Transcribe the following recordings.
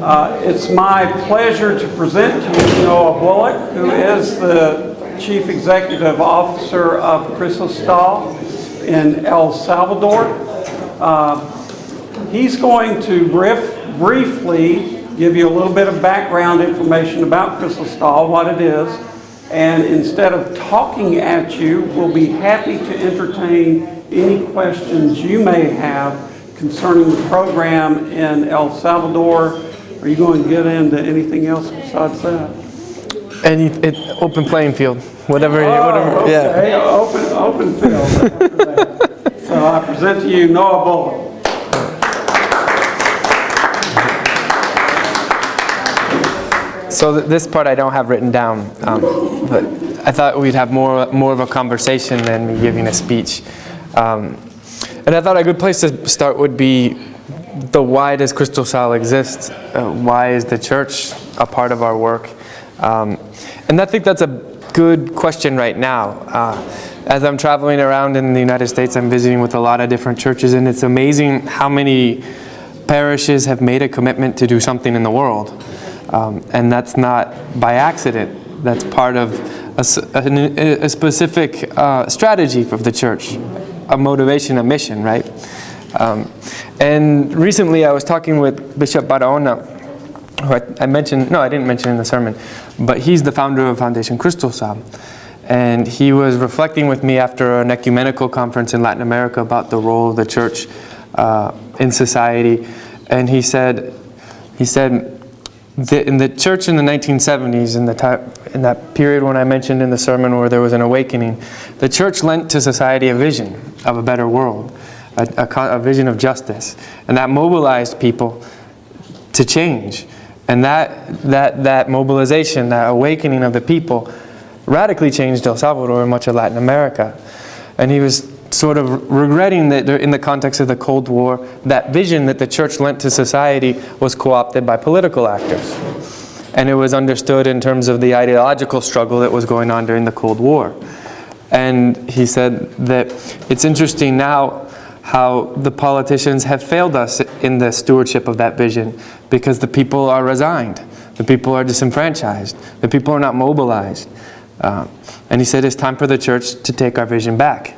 It's my pleasure to present to you Noah Bullock, who is the Chief Executive Officer of Cristosal in El Salvador. He's going to briefly give you a little bit of background information about Cristosal, what it is, and instead of talking at you, we'll be happy to entertain any questions you may have concerning the program in El Salvador. Are you going to get into anything else besides that? Open playing field, whatever. Okay. Yeah. Open field. So I present to you Noah Bullock. So this part I don't have written down, but I thought we'd have more of a conversation than me giving a speech. And I thought a good place to start would be the why does Cristosal exist? Why is the church a part of our work? And I think that's a good question right now. As I'm traveling around in the United States, I'm visiting with a lot of different churches, and it's amazing how many parishes have made a commitment to do something in the world. And that's not by accident. That's part of a specific strategy of the church, a motivation, a mission, right? And recently I was talking with Bishop Barahona, who I didn't mention in the sermon, but he's the founder of Foundation Cristosal. And he was reflecting with me after an ecumenical conference in Latin America about the role of the church in society. And he said that in the church in the 1970s, in that period when I mentioned in the sermon where there was an awakening, the church lent to society a vision of a better world, a vision of justice, and that mobilized people to change. And that mobilization, that awakening of the people, radically changed El Salvador and much of Latin America. And he was sort of regretting that in the context of the Cold War, that vision that the church lent to society was co-opted by political actors. And it was understood in terms of the ideological struggle that was going on during the Cold War. And he said that it's interesting now how the politicians have failed us in the stewardship of that vision, because the people are resigned, the people are disenfranchised, the people are not mobilized. And he said it's time for the church to take our vision back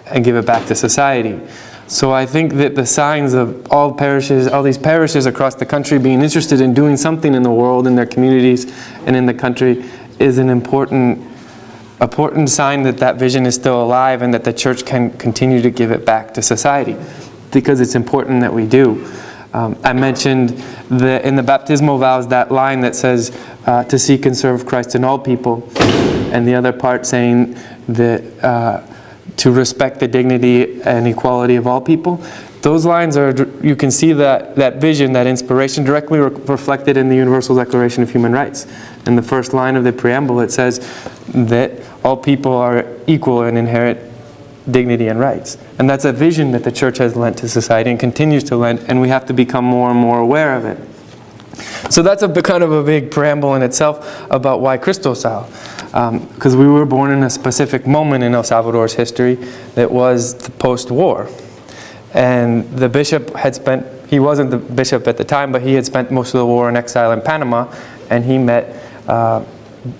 and give it back to society. So I think that the signs of all these parishes across the country being interested in doing something in the world, in their communities, and in the country is an important sign that vision is still alive and that the church can continue to give it back to society, because it's important that we do. I mentioned in the baptismal vows that line that says to seek and serve Christ in all people, and the other part saying that to respect the dignity and equality of all people. Those lines you can see that vision, that inspiration directly reflected in the Universal Declaration of Human Rights. In the first line of the preamble, it says that all people are equal and inherit dignity and rights. And that's a vision that the church has lent to society and continues to lend, and we have to become more and more aware of it. So that's kind of a big preamble in itself about why Cristosal. Because we were born in a specific moment in El Salvador's history that was the post-war. And the bishop he wasn't the bishop at the time, but he had spent most of the war in exile in Panama, and he met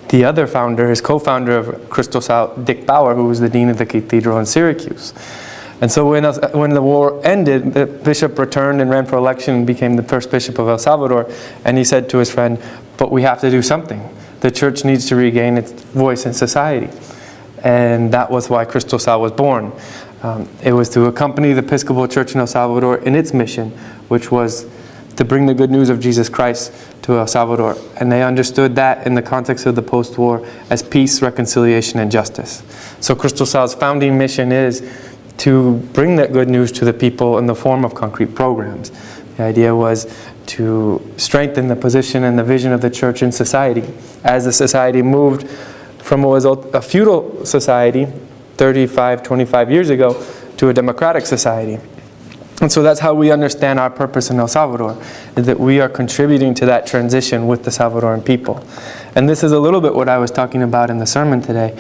the other founder, his co-founder of Cristosal, Dick Bauer, who was the dean of the cathedral in Syracuse. And so when the war ended, the bishop returned and ran for election and became the first bishop of El Salvador. And he said to his friend, but we have to do something. The church needs to regain its voice in society. And that was why Cristosal was born. It was to accompany the Episcopal Church in El Salvador in its mission, which was to bring the good news of Jesus Christ to El Salvador. And they understood that in the context of the post-war as peace, reconciliation, and justice. So Cristosal's founding mission is to bring that good news to the people in the form of concrete programs. The idea was to strengthen the position and the vision of the church in society as the society moved from what was a feudal society 25 years ago to a democratic society. And so that's how we understand our purpose in El Salvador, is that we are contributing to that transition with the Salvadoran people. And this is a little bit what I was talking about in the sermon today.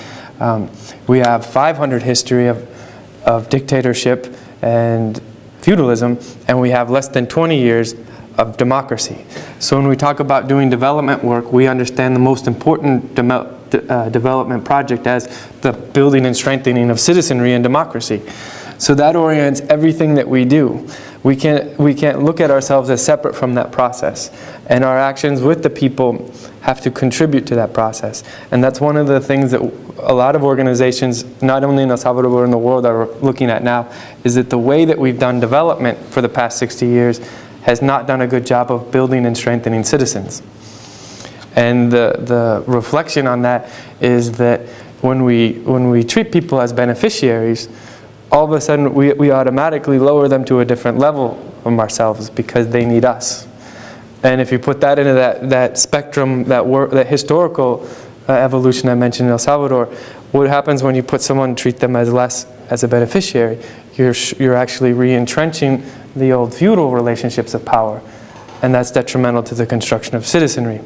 We have 500 history of dictatorship and feudalism, and we have less than 20 years of democracy. So when we talk about doing development work, we understand the most important development project as the building and strengthening of citizenry and democracy. So that orients everything that we do. We can't look at ourselves as separate from that process. And our actions with the people have to contribute to that process. And that's one of the things that a lot of organizations, not only in El Salvador but in the world, are looking at now, is that the way that we've done development for the past 60 years has not done a good job of building and strengthening citizens. And the reflection on that is that when we treat people as beneficiaries, all of a sudden we automatically lower them to a different level from ourselves because they need us. And if you put that into that spectrum, that historical evolution I mentioned in El Salvador, what happens when you put someone, treat them as less as a beneficiary? You're actually re-entrenching the old feudal relationships of power, and that's detrimental to the construction of citizenry.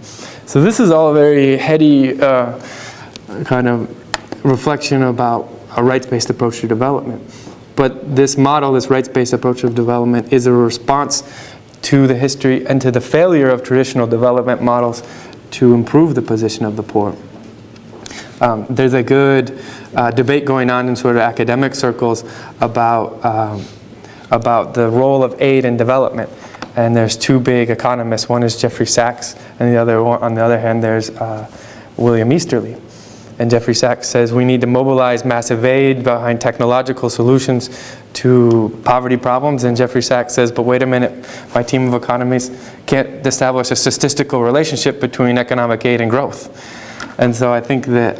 So this is all a very heady kind of reflection about a rights-based approach to development. But this model, this rights-based approach of development, is a response to the history and to the failure of traditional development models to improve the position of the poor. There's a good debate going on in sort of academic circles about the role of aid in development. And there's two big economists. One is Jeffrey Sachs, and on the other hand, there's William Easterly. And Jeffrey Sachs says we need to mobilize massive aid behind technological solutions to poverty problems. And Jeffrey Sachs says, but wait a minute, my team of economists can't establish a statistical relationship between economic aid and growth. And so I think that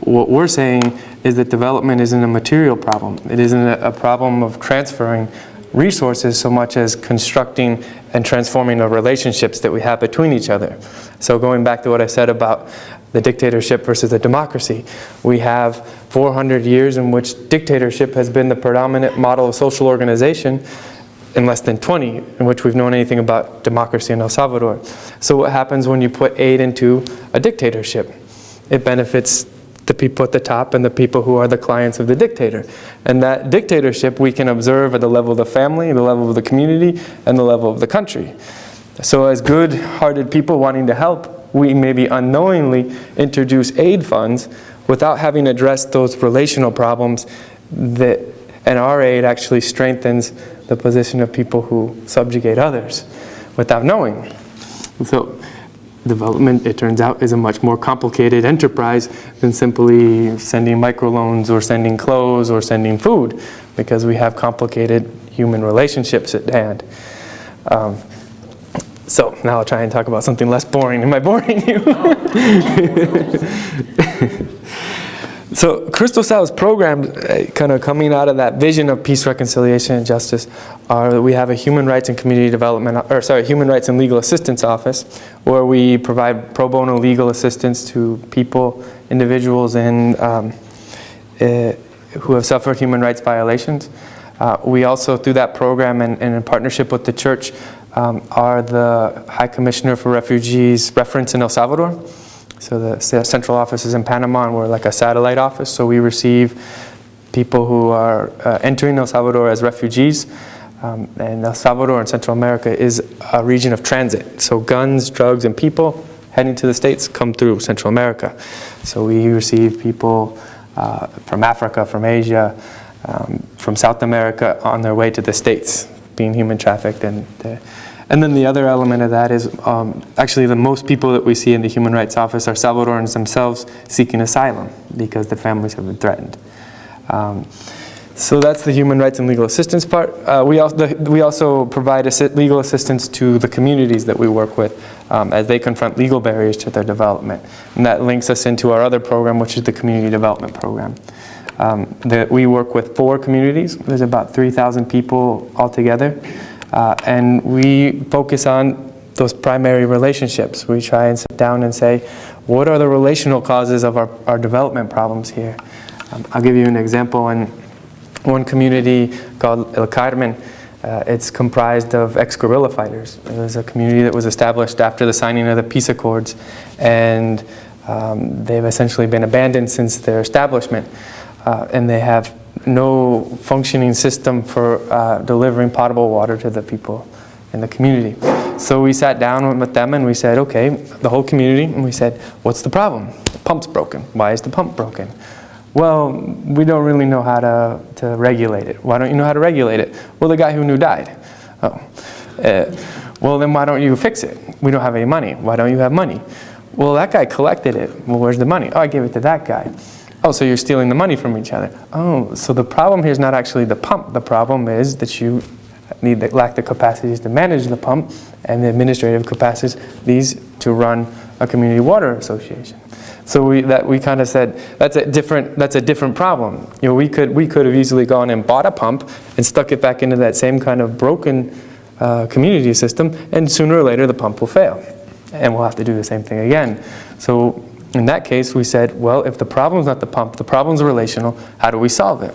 what we're saying is that development isn't a material problem. It isn't a problem of transferring resources so much as constructing and transforming the relationships that we have between each other. So going back to what I said about the dictatorship versus the democracy, we have 400 years in which dictatorship has been the predominant model of social organization, in less than 20 in which we've known anything about democracy in El Salvador. So what happens when you put aid into a dictatorship? It benefits the people at the top and the people who are the clients of the dictator. And that dictatorship we can observe at the level of the family, the level of the community, and the level of the country. So as good-hearted people wanting to help, we maybe unknowingly introduce aid funds without having addressed those relational problems and our aid actually strengthens the position of people who subjugate others without knowing. So development, it turns out, is a much more complicated enterprise than simply sending microloans or sending clothes or sending food, because we have complicated human relationships at hand. So now I'll try and talk about something less boring. Am I boring you? So Cristosal's programs, kind of coming out of that vision of peace, reconciliation, and justice, are that we have a human rights and community development, human rights and legal assistance office, where we provide pro bono legal assistance to people, individuals, and who have suffered human rights violations. We also, through that program and in partnership with the church, are the High Commissioner for Refugees reference in El Salvador. So the central office is in Panama, and we're like a satellite office. So we receive people who are entering El Salvador as refugees. And El Salvador and Central America is a region of transit. So guns, drugs, and people heading to the States come through Central America. So we receive people from Africa, from Asia, from South America on their way to the States, being human trafficked. And then the other element of that is actually the most people that we see in the Human Rights Office are Salvadorans themselves seeking asylum because the families have been threatened. So that's the human rights and legal assistance part. We also provide legal assistance to the communities that we work with as they confront legal barriers to their development. And that links us into our other program, which is the Community Development Program. We work with 4 communities. There's about 3,000 people altogether. And we focus on those primary relationships. We try and sit down and say, what are the relational causes of our development problems here? I'll give you an example. In one community called El Carmen, it's comprised of ex-guerrilla fighters. It was a community that was established after the signing of the peace accords, and they've essentially been abandoned since their establishment. And they have no functioning system for delivering potable water to the people in the community. So we sat down with them and we said, okay, the whole community, and we said, what's the problem? The pump's broken. Why is the pump broken? Well, we don't really know how to regulate it. Why don't you know how to regulate it? Well, the guy who knew died. Oh. Well, then why don't you fix it? We don't have any money. Why don't you have money? Well, that guy collected it. Well, where's the money? Oh, I gave it to that guy. Oh, so you're stealing the money from each other. Oh, so the problem here is not actually the pump. The problem is that you lack the capacities to manage the pump and the administrative capacities to run a community water association. So we kind of said that's a different problem. You know, we could have easily gone and bought a pump and stuck it back into that same kind of broken community system, and sooner or later the pump will fail, and we'll have to do the same thing again. So in that case, we said, well, if the problem's not the pump, the problem's relational. How do we solve it?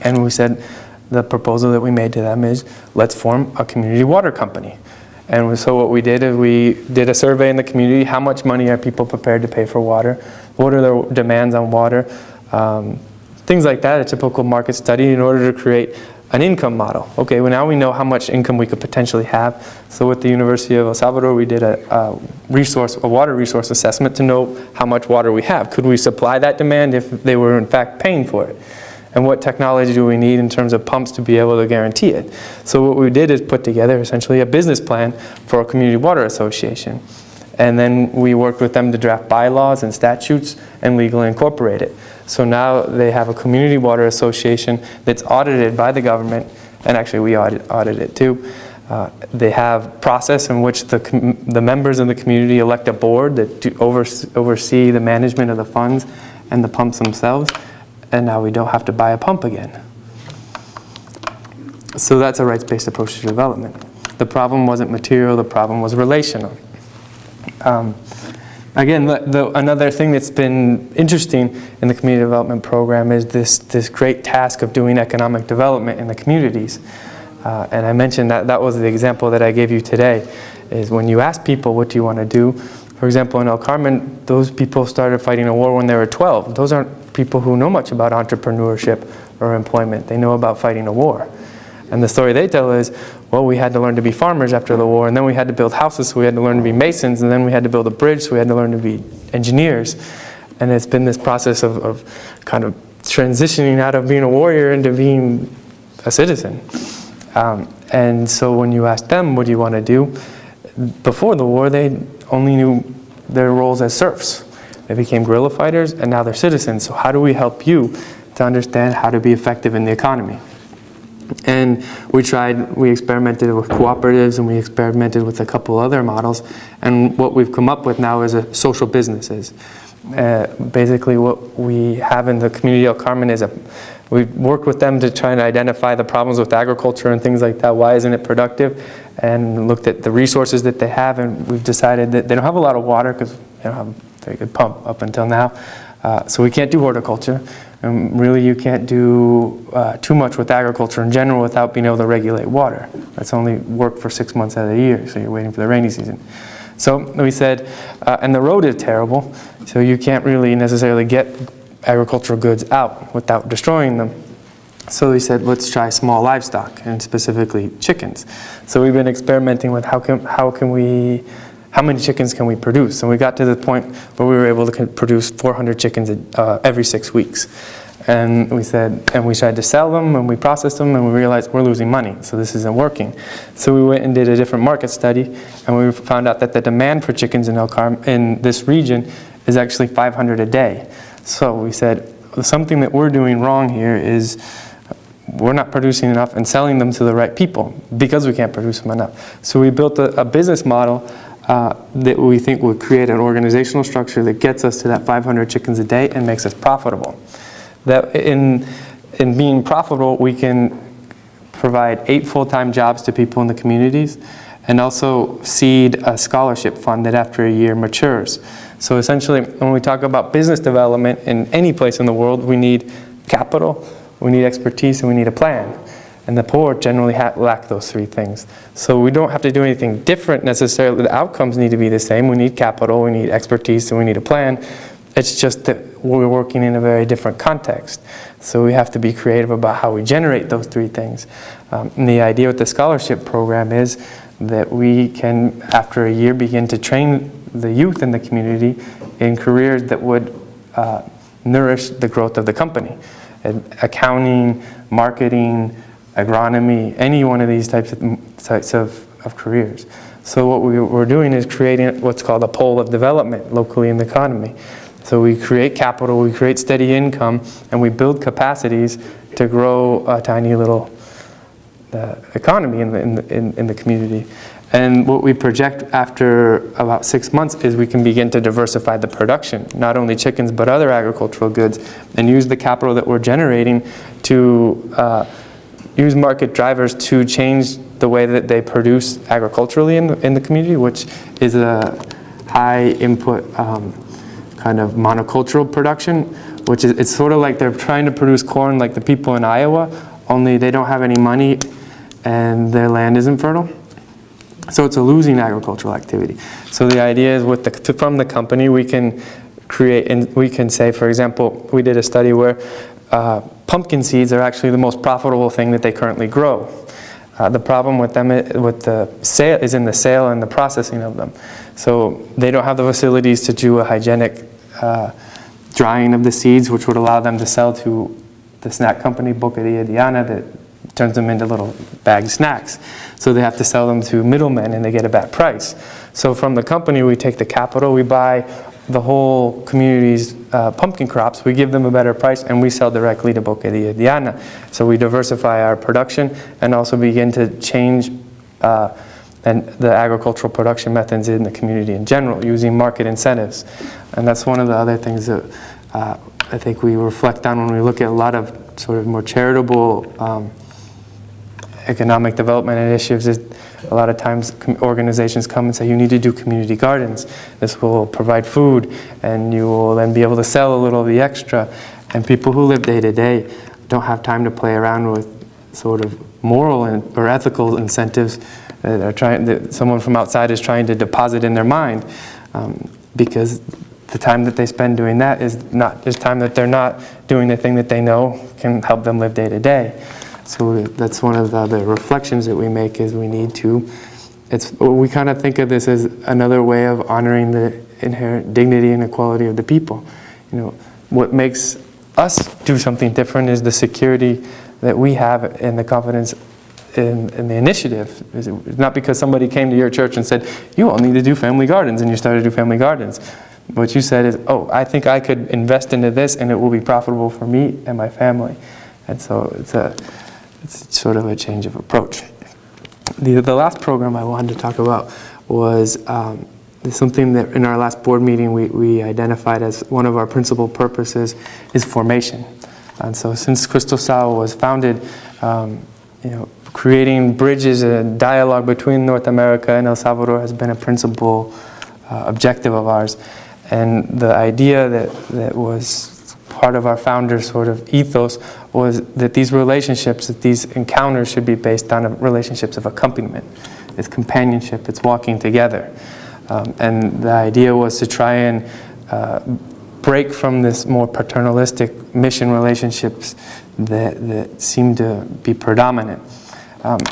And we said, the proposal that we made to them is, let's form a community water company. And so what we did is we did a survey in the community. How much money are people prepared to pay for water? What are their demands on water? Things like that, a typical market study in order to create an income model. Okay, well now we know how much income we could potentially have. So with the University of El Salvador, we did a water resource assessment to know how much water we have. Could we supply that demand if they were in fact paying for it? And what technology do we need in terms of pumps to be able to guarantee it? So what we did is put together essentially a business plan for a community water association. And then we worked with them to draft bylaws and statutes and legally incorporate it. So now they have a community water association that's audited by the government, and actually we audit it too. They have process in which the members of the community elect a board that oversee the management of the funds and the pumps themselves. And now we don't have to buy a pump again. So that's a rights-based approach to development. The problem wasn't material, the problem was relational. Again, another thing that's been interesting in the community development program is this great task of doing economic development in the communities. And I mentioned that was the example that I gave you today, is when you ask people, what do you want to do? For example, in El Carmen, those people started fighting a war when they were 12. Those aren't people who know much about entrepreneurship or employment. They know about fighting a war. And the story they tell is, well, we had to learn to be farmers after the war, and then we had to build houses, so we had to learn to be masons, and then we had to build a bridge, so we had to learn to be engineers. And it's been this process of kind of transitioning out of being a warrior into being a citizen. And so when you ask them, what do you want to do? Before the war, they only knew their roles as serfs. They became guerrilla fighters, and now they're citizens. So how do we help you to understand how to be effective in the economy? And we experimented with cooperatives, and we experimented with a couple other models. And what we've come up with now is social businesses. Basically what we have in the community of El Carmen is we've worked with them to try and identify the problems with agriculture and things like that. Why isn't it productive? And looked at the resources that they have, and we've decided that they don't have a lot of water because they don't have a very good pump up until now. So we can't do horticulture. And really you can't do too much with agriculture in general without being able to regulate water. That's only work for 6 months out of the year, so you're waiting for the rainy season. So we said, and the road is terrible, so you can't really necessarily get agricultural goods out without destroying them. So we said, let's try small livestock, and specifically chickens. So we've been experimenting with how many chickens can we produce? And we got to the point where we were able to produce 400 chickens every 6 weeks. And we tried to sell them, and we processed them, and we realized we're losing money, so this isn't working. So we went and did a different market study, and we found out that the demand for chickens in this region is actually 500 a day. So we said, something that we're doing wrong here is we're not producing enough and selling them to the right people because we can't produce them enough. So we built a business model that we think will create an organizational structure that gets us to that 500 chickens a day and makes us profitable. That in being profitable, we can provide 8 full-time jobs to people in the communities, and also seed a scholarship fund that after a year matures. So essentially, when we talk about business development in any place in the world, we need capital, we need expertise, and we need a plan. And the poor generally lack those 3 things. So we don't have to do anything different necessarily. The outcomes need to be the same. We need capital, we need expertise, and we need a plan. It's just that we're working in a very different context. So we have to be creative about how we generate those three things. And the idea with the scholarship program is that we can, after a year, begin to train the youth in the community in careers that would nourish the growth of the company. Accounting, marketing, agronomy, any one of these types of careers. So what we're doing is creating what's called a pole of development locally in the economy. So we create capital, we create steady income, and we build capacities to grow a tiny little economy in the community. And what we project after about 6 months is we can begin to diversify the production, not only chickens but other agricultural goods, and use the capital that we're generating to use market drivers to change the way that they produce agriculturally in the community, which is a high input kind of monocultural production, which is, it's sort of like they're trying to produce corn like the people in Iowa, only they don't have any money and their land isn't fertile. So it's a losing agricultural activity. So the idea is from the company we can create, and we can say, for example, we did a study where pumpkin seeds are actually the most profitable thing that they currently grow. The problem with them is in the sale and the processing of them. So they don't have the facilities to do a hygienic drying of the seeds, which would allow them to sell to the snack company Bocadilla Diana that turns them into little bagged snacks. So they have to sell them to middlemen and they get a bad price. So from the company we take the capital, we buy the whole community's pumpkin crops, we give them a better price, and we sell directly to Bocadilla Diana. So we diversify our production and also begin to change and the agricultural production methods in the community in general, using market incentives. And that's one of the other things that I think we reflect on when we look at a lot of sort of more charitable economic development initiatives. Is a lot of times organizations come and say, you need to do community gardens. This will provide food, and you will then be able to sell a little of the extra. And people who live day to day don't have time to play around with sort of moral or ethical incentives that someone from outside is trying to deposit in their mind, because the time that they spend doing that is time that they're not doing the thing that they know can help them live day to day. So that's one of the other reflections that we make, is we need to, we kind of think of this as another way of honoring the inherent dignity and equality of the people. You know, what makes us do something different is the security that we have and the confidence in the initiative. It's not because somebody came to your church and said, you all need to do family gardens, and you started to do family gardens. What you said is, oh, I think I could invest into this and it will be profitable for me and my family. And so it's sort of a change of approach. The last program I wanted to talk about was something that in our last board meeting we identified as one of our principal purposes is formation. And so since Cristosal was founded, creating bridges and dialogue between North America and El Salvador has been a principal objective of ours. And the idea that was part of our founder's sort of ethos was that these relationships, that these encounters should be based on relationships of accompaniment. It's companionship, it's walking together. And the idea was to try and break from this more paternalistic mission relationships that seem to be predominant.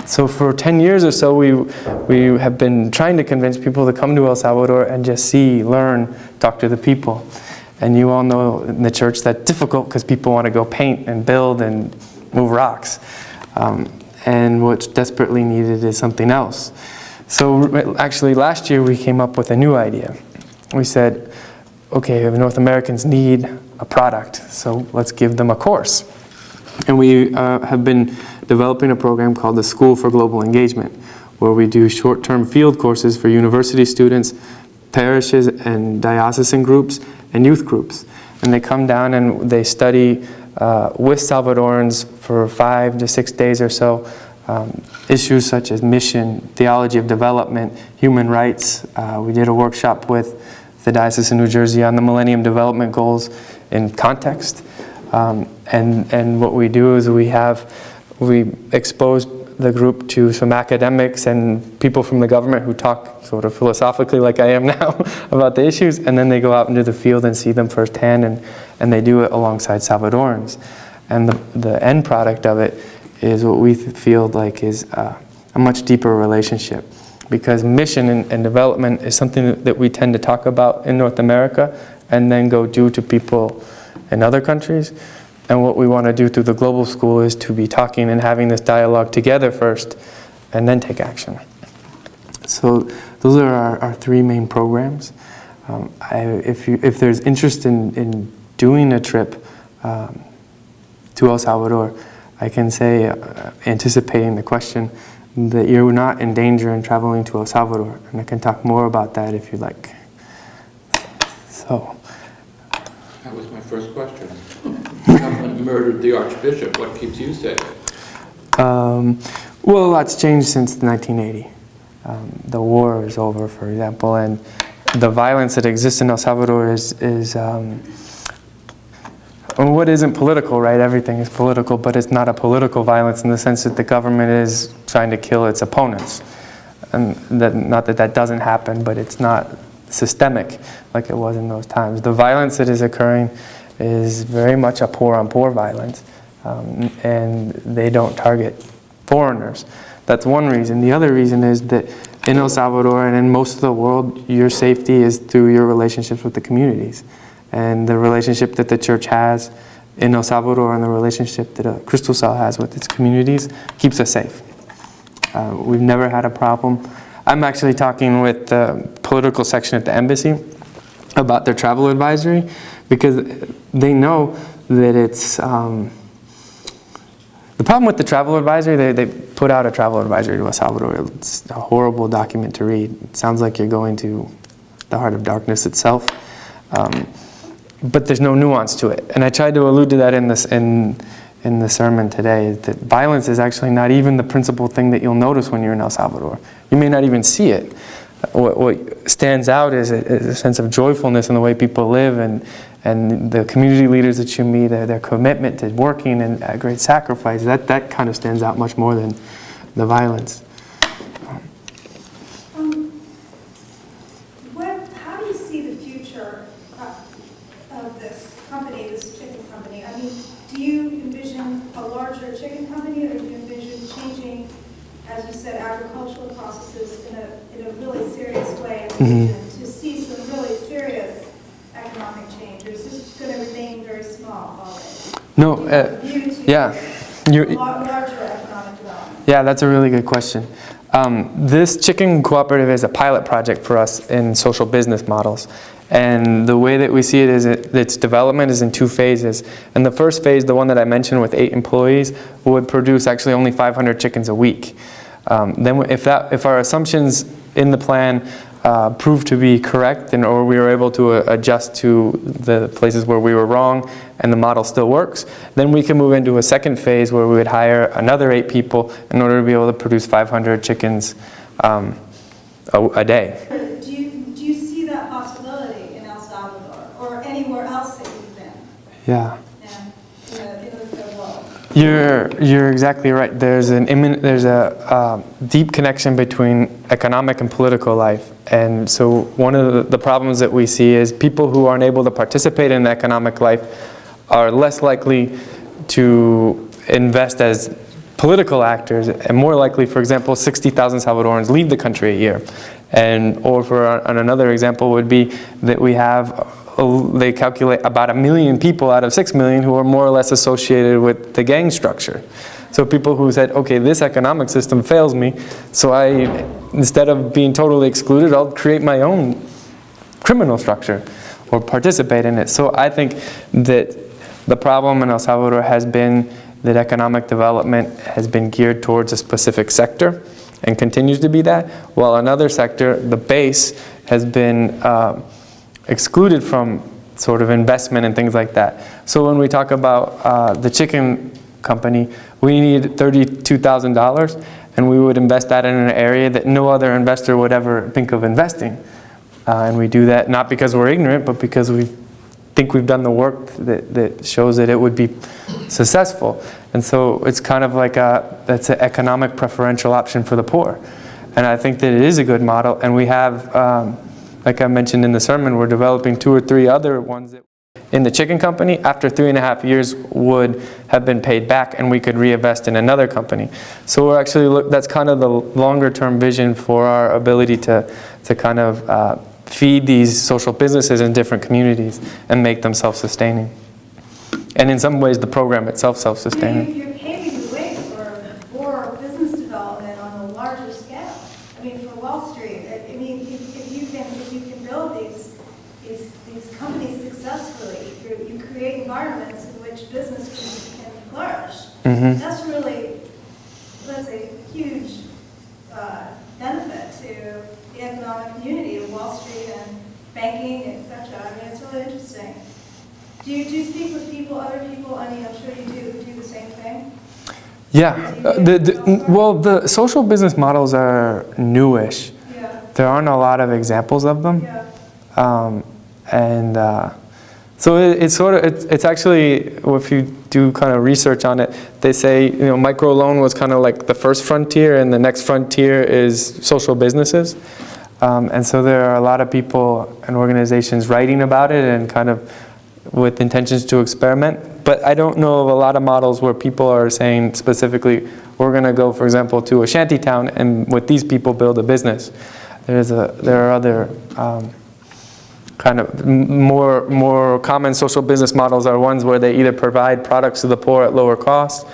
So for 10 years or so, we have been trying to convince people to come to El Salvador and just see, learn, talk to the people. And you all know in the church that's difficult because people want to go paint and build and move rocks. And what's desperately needed is something else. So actually last year we came up with a new idea. We said, okay, North Americans need a product, so let's give them a course. And we have been developing a program called the School for Global Engagement, where we do short-term field courses for university students, parishes and diocesan groups, and youth groups. And they come down and they study with Salvadorans for 5 to 6 days or so, issues such as mission, theology of development, human rights. We did a workshop with the Diocese of New Jersey on the Millennium Development Goals in context. And what we do is we expose the group to some academics and people from the government who talk sort of philosophically like I am now about the issues, and then they go out into the field and see them firsthand, and they do it alongside Salvadorans. And the end product of it is what we feel like is a much deeper relationship, because mission and development is something that we tend to talk about in North America and then go do to people in other countries. And what we want to do through the global school is to be talking and having this dialogue together first and then take action. So those are our three main programs. If there's interest in doing a trip to El Salvador, I can say, anticipating the question, that you're not in danger in traveling to El Salvador. And I can talk more about that if you'd like. So. That was my first question. Someone murdered the Archbishop. What keeps you safe? Well, a lot's changed since 1980. The war is over, for example, and the violence that exists in El Salvador is what isn't political, right? Everything is political, but it's not a political violence in the sense that the government is trying to kill its opponents. And not that that doesn't happen, but it's not systemic like it was in those times. The violence that is occurring is very much a poor-on-poor violence, and they don't target foreigners. That's one reason. The other reason is that in El Salvador and in most of the world, your safety is through your relationships with the communities. And the relationship that the church has in El Salvador and the relationship that Cristosal has with its communities keeps us safe. We've never had a problem. I'm actually talking with the political section at the embassy about their travel advisory, because they know that it's... the problem with the travel advisory, they put out a travel advisory to El Salvador. It's a horrible document to read. It sounds like you're going to the heart of darkness itself. But there's no nuance to it. And I tried to allude to that in the sermon today, that violence is actually not even the principal thing that you'll notice when you're in El Salvador. You may not even see it. What stands out is a sense of joyfulness in the way people live, and the community leaders that you meet, their commitment to working and a great sacrifice. That kind of stands out much more than the violence. How do you see the future of this company, this chicken company? I mean, do you envision a larger chicken company, or do you envision changing, as you said, agricultural processes in a really serious way, to see some really serious economic change? Or is this going to remain very small always? No, yeah. Larger economic development. Yeah, that's a really good question. This chicken cooperative is a pilot project for us in social business models. And the way that we see it is its development is in two phases. And the first phase, the one that I mentioned with 8 employees, would produce actually only 500 chickens a week. Then if our assumptions in the plan prove to be correct, or we were able to adjust to the places where we were wrong and the model still works, then we can move into a second phase where we would hire another 8 people in order to be able to produce 500 chickens a day. Do you see that possibility in El Salvador or anywhere else that you've been? Yeah. In the world? You're exactly right. There's a deep connection between economic and political life. And so one of the problems that we see is people who aren't able to participate in economic life are less likely to invest as political actors, and more likely, for example, 60,000 Salvadorans leave the country a year. On another example would be that we have, they calculate about 1 million people out of 6 million who are more or less associated with the gang structure. So people who said, okay, this economic system fails me, so instead of being totally excluded, I'll create my own criminal structure or participate in it. So I think that the problem in El Salvador has been that economic development has been geared towards a specific sector and continues to be that, while another sector, the base, has been excluded from sort of investment and things like that. So when we talk about the chicken company, we need $32,000, and we would invest that in an area that no other investor would ever think of investing. And we do that not because we're ignorant, but because we think we've done the work that shows that it would be successful. And so it's kind of like that's an economic preferential option for the poor. And I think that it is a good model. And we have, like I mentioned in the sermon, we're developing 2 or 3 other ones that in the chicken company, after 3.5 years, would have been paid back, and we could reinvest in another company. So we're actually that's kind of the longer-term vision for our ability to kind of feed these social businesses in different communities and make them self-sustaining. And in some ways, the program itself self-sustaining. You're paving the way for business development on a larger scale. I mean, for Wall Street, I mean, if you can build these companies successfully, you create environments in which business can flourish. Mm-hmm. That's a huge benefit to the economic community of Wall Street and banking, etc. I mean, it's really interesting. Do you speak with people, other people? I mean, I'm sure you do, who do the same thing. Yeah. Well, the social business models are newish. Yeah. There aren't a lot of examples of them. Yeah. So it's actually, if you do kind of research on it, they say, microloan was kind of like the first frontier, and the next frontier is social businesses. And so there are a lot of people and organizations writing about it and kind of with intentions to experiment. But I don't know of a lot of models where people are saying specifically, we're going to go, for example, to a shanty town and with these people build a business. There are other kind of more common social business models are ones where they either provide products to the poor at lower cost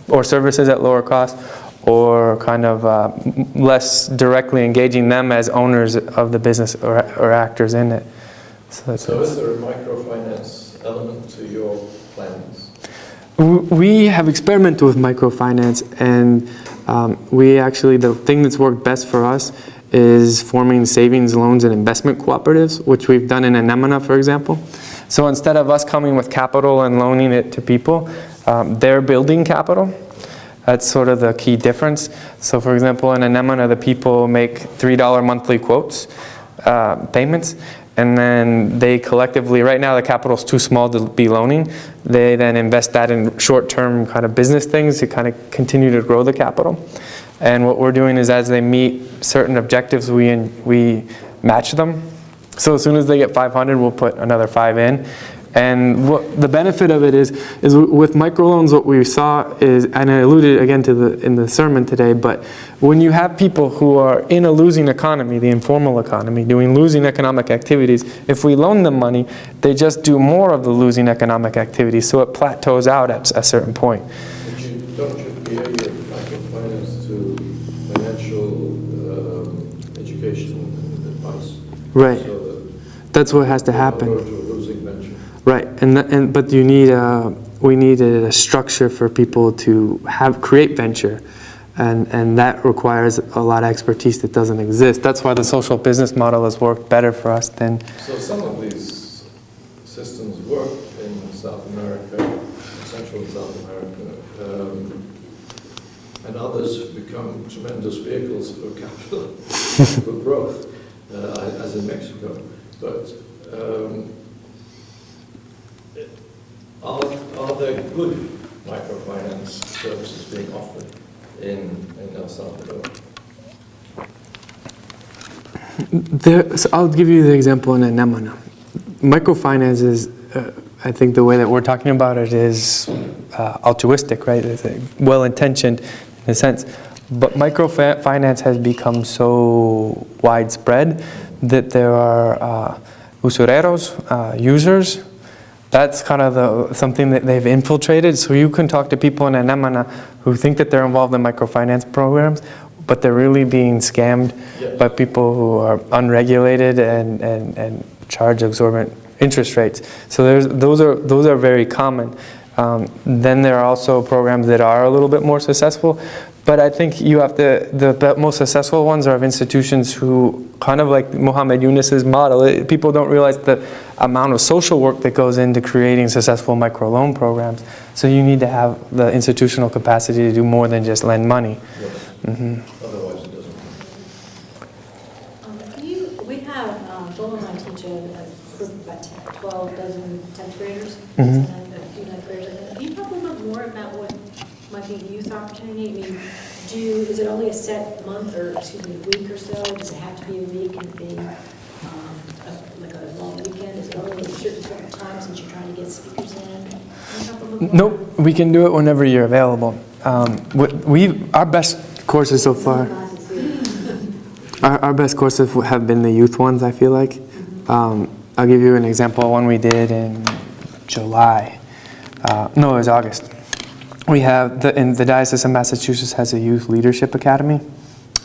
or services at lower cost, or kind of less directly engaging them as owners of the business or actors in it. So is there a microfinance element to your plans? We have experimented with microfinance, and the thing that's worked best for us is forming savings, loans, and investment cooperatives, which we've done in Anemone, for example. So instead of us coming with capital and loaning it to people, they're building capital. That's sort of the key difference. So for example, in Anemone, the people make $3 monthly quotes, payments, and then they collectively, right now the capital's too small to be loaning, they then invest that in short-term kind of business things to kind of continue to grow the capital. And what we're doing is as they meet certain objectives, we match them. So as soon as they get 500, we'll put another 5 in. And what the benefit of it is with microloans, what we saw is, and I alluded again to in the sermon today, but when you have people who are in a losing economy, the informal economy, doing losing economic activities, if we loan them money, they just do more of the losing economic activities, so it plateaus out at a certain point. But don't you gear your microfinance to financial education and advice? Right. So that's what has to that happen. go to a losing venture. Right, but we need a structure for people to create venture, and that requires a lot of expertise that doesn't exist. That's why the social business model has worked better for us than. So some of these systems work in South America, Central and South America, and others become tremendous vehicles for capital, for growth, as in Mexico. But are there good microfinance services being offered in El Salvador? So I'll give you the example in Anemone. Microfinance is, I think the way that we're talking about it is altruistic, right? It's well-intentioned in a sense. But microfinance has become so widespread that there are usureros, users. That's kind of something that they've infiltrated. So you can talk to people in Anemone who think that they're involved in microfinance programs, but they're really being scammed by people who are unregulated and charge exorbitant interest rates. So those are very common. Then there are also programs that are a little bit more successful, but I think you have the most successful ones are of institutions who, kind of like Mohammed Yunus's model, people don't realize the amount of social work that goes into creating successful microloan programs. So you need to have the institutional capacity to do more than just lend money. Yeah. Mm-hmm. Otherwise it doesn't. We have, Joel and I teach a group of about 12 dozen 10th graders, Mhm. and a few 9th graders. Can you talk a little bit more about what might be a youth opportunity? I mean, is it only a set month or, excuse me, week or so? Does it have to be a week and be like a long weekend? Is it only at a certain point of time since you're trying to get speakers in? Can you talk a little bit more? Nope, we can do it whenever you're available. Our best courses so far, our best courses have been the youth ones, I feel like. I'll give you an example of one we did in July. No, it was August. We have, in the Diocese of Massachusetts has a youth leadership academy,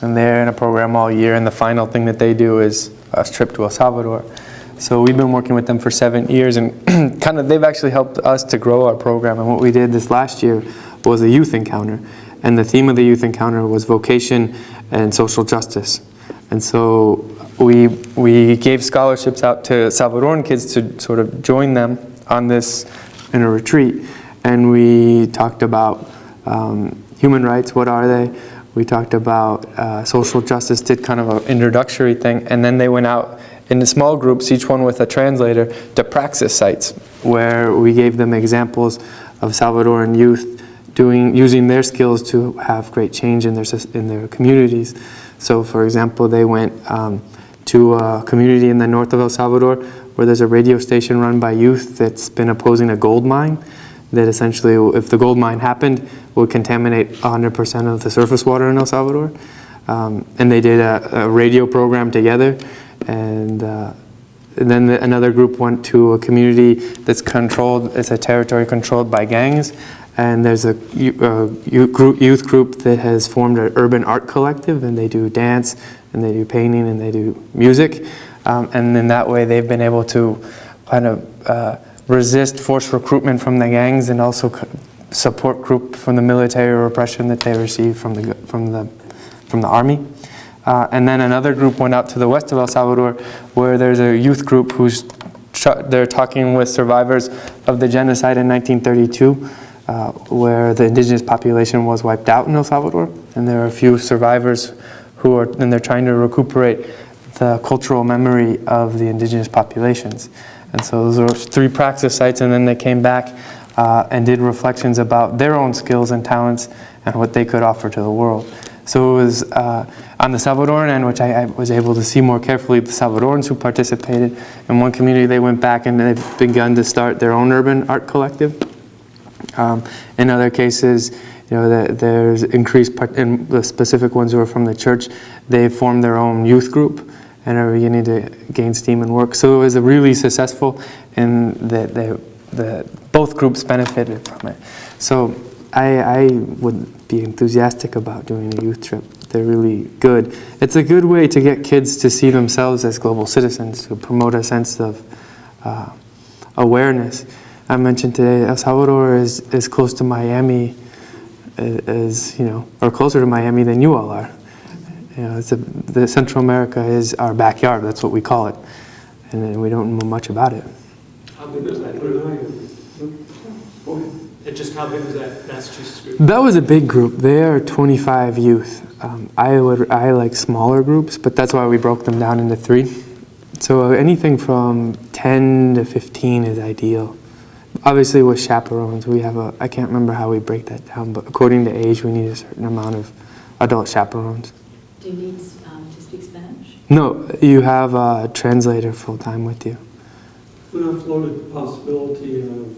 and they're in a program all year, and the final thing that they do is a trip to El Salvador. So we've been working with them for 7 years, and they've actually helped us to grow our program. And what we did this last year was a youth encounter, and the theme of the youth encounter was vocation and social justice. And so we gave scholarships out to Salvadoran kids to sort of join them on this in a retreat, and we talked about human rights, what are they? We talked about social justice, did kind of an introductory thing, and then they went out in small groups, each one with a translator, to praxis sites, where we gave them examples of Salvadoran youth using their skills to have great change in their communities. So, for example, they went to a community in the north of El Salvador where there's a radio station run by youth that's been opposing a gold mine that essentially, if the gold mine happened, would contaminate 100% of the surface water in El Salvador. And they did a radio program together. And then another group went to a community that's controlled, it's a territory controlled by gangs. And there's a youth group that has formed an urban art collective, and they do dance, and they do painting, and they do music. And in that way, they've been able to kind of resist forced recruitment from the gangs, and also support group from the military repression that they received from the army. And then another group went out to the west of El Salvador, where there's a youth group they're talking with survivors of the genocide in 1932, where the indigenous population was wiped out in El Salvador, and there are a few survivors and they're trying to recuperate the cultural memory of the indigenous populations. And so those are 3 praxis sites, and then they came back and did reflections about their own skills and talents and what they could offer to the world. So it was on the Salvadoran end, which I was able to see more carefully, the Salvadorans who participated. In one community, they went back and they've begun to start their own urban art collective. In other cases, there's increased in the specific ones who are from the church. They formed their own youth group and are beginning to gain steam and work. So it was really successful, and both groups benefited from it. So I would be enthusiastic about doing a youth trip. They're really good. It's a good way to get kids to see themselves as global citizens, to promote a sense of awareness. I mentioned today, El Salvador is close to Miami, or closer to Miami than you all are. The Central America is our backyard. That's what we call it, and we don't know much about it. How big was that group? And just how big was that Massachusetts group? That was a big group. They are 25 youth. I like smaller groups, but that's why we broke them down into 3. So anything from 10 to 15 is ideal. Obviously with chaperones, we have I can't remember how we break that down, but according to age, we need a certain amount of adult chaperones. Do you need to speak Spanish? No, you have a translator full-time with you. When I floated the possibility of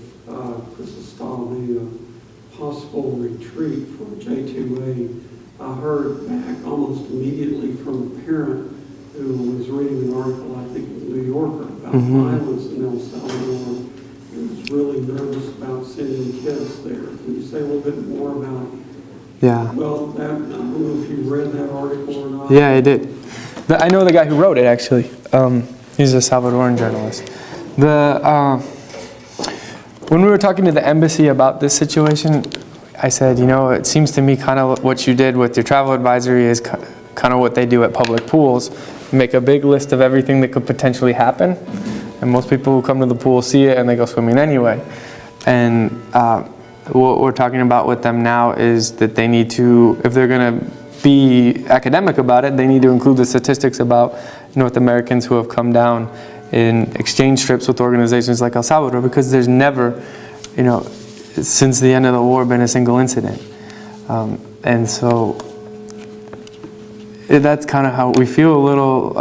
Cristosal, the possible retreat for J2A, I heard back almost immediately from a parent who was reading an article, I think in the New Yorker, about violence in El Salvador. He was really nervous about sending kids there. Can you say a little bit more about? Yeah. Well, I don't know if you read that article or not. Yeah, I did. I know the guy who wrote it, actually. He's a Salvadoran journalist. When we were talking to the embassy about this situation, I said, it seems to me kind of what you did with your travel advisory is kind of what they do at public pools. Make a big list of everything that could potentially happen. And most people who come to the pool see it and they go swimming anyway. And what we're talking about with them now is that they need to, if they're going to be academic about it, they need to include the statistics about North Americans who have come down in exchange trips with organizations like El Salvador, because there's never, since the end of the war, been a single incident. And so that's kind of how we feel a little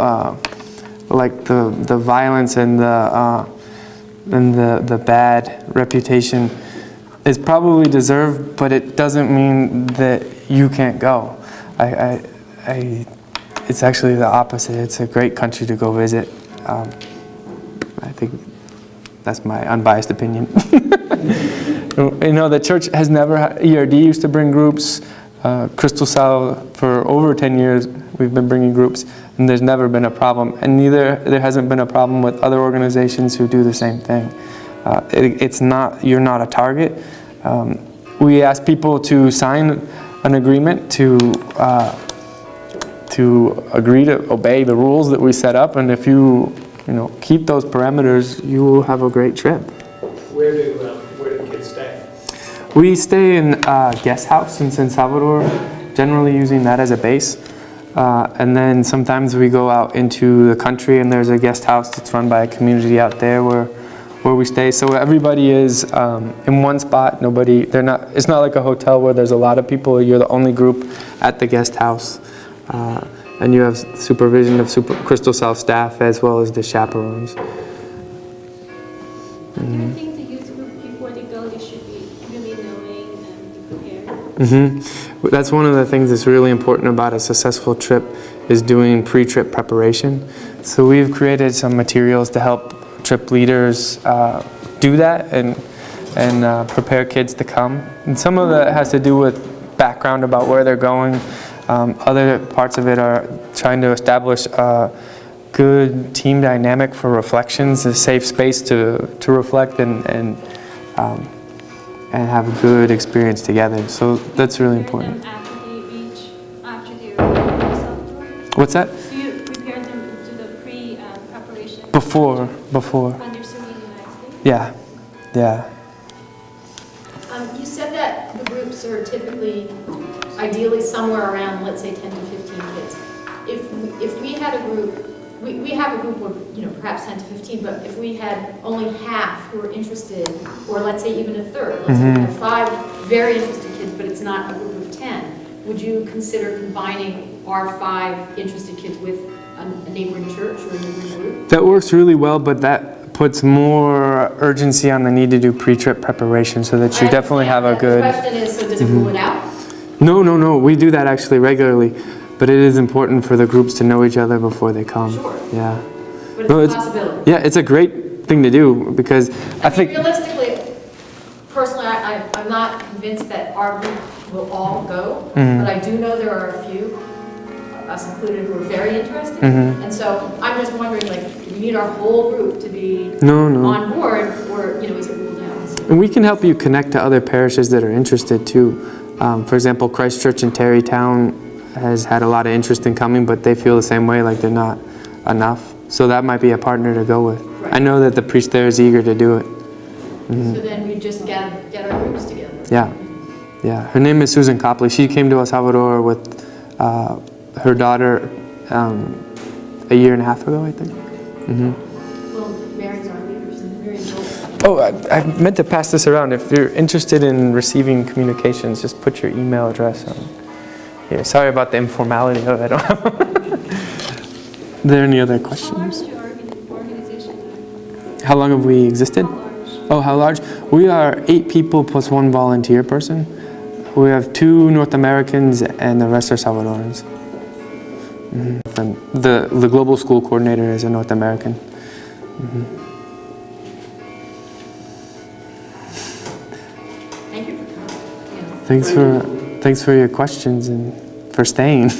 like the violence and the bad reputation is probably deserved, but it doesn't mean that you can't go. It's actually the opposite. It's a great country to go visit. I think that's my unbiased opinion. You know, the church has never had, ERD used to bring groups. Cristosal, for over 10 years, we've been bringing groups, and there's never been a problem. And there hasn't been a problem with other organizations who do the same thing. It's not, you're not a target. We ask people to sign an agreement to agree to obey the rules that we set up, and if you keep those parameters, you will have a great trip. Where do kids stay? We stay in a guest house in San Salvador, generally using that as a base. And then sometimes we go out into the country, and there's a guest house that's run by a community out there where we stay. So everybody is in one spot. It's not like a hotel where there's a lot of people. You're the only group at the guest house. And you have supervision of Cristosal staff as well as the chaperones. Do you think the youth group, before they go, they should be really knowing and be prepared? That's one of the things that's really important about a successful trip is doing pre-trip preparation. So we've created some materials to help trip leaders do that and prepare kids to come. And some of that has to do with background about where they're going. Other parts of it are trying to establish a good team dynamic for reflections, a safe space to reflect and have a good experience together. So that's really important. After they arrive in El Salvador? What's that? So you prepare them to the pre-preparation? Before. When they're still in the United States? Yeah. You said that the groups are typically, ideally somewhere around, let's say, 10 to 15 kids. If we had a group, we have a group of, perhaps 10 to 15, but if we had only half who were interested, or let's say even a third, let's say we have 5 very interested kids, but it's not a group of 10, would you consider combining our 5 interested kids with a neighboring church or a neighboring group? That works really well, but that puts more urgency on the need to do pre-trip preparation so that you definitely have a good... The question is, so does it rule it out? No. We do that actually regularly, but it is important for the groups to know each other before they come. Sure. Yeah. But it's a possibility. Yeah, it's a great thing to do because I think... Realistically, personally, I'm not convinced that our group will all go, but I do know there are a few, us included, who are very interested. And so I'm just wondering, do we need our whole group to be on board, or is it ruled out? And we can help you connect to other parishes that are interested too. For example, Christ Church in Terrytown has had a lot of interest in coming, but they feel the same way, like they're not enough. So that might be a partner to go with. Right. I know that the priest there is eager to do it. So then we just get our groups together. Yeah. Her name is Susan Copley. She came to El Salvador with her daughter a year and a half ago, I think. Well, Mary's our leader, so Mary's old. Oh, I meant to pass this around. If you're interested in receiving communications, just put your email address on here. Sorry about the informality of it. I don't have. Are there any other How large questions? is your organization? How long have we existed? How large? Oh, how large? We are 8 people plus 1 volunteer person. We have 2 North Americans and the rest are Salvadorans. And the global school coordinator is a North American. Thank you for coming. Thanks for your questions and for staying.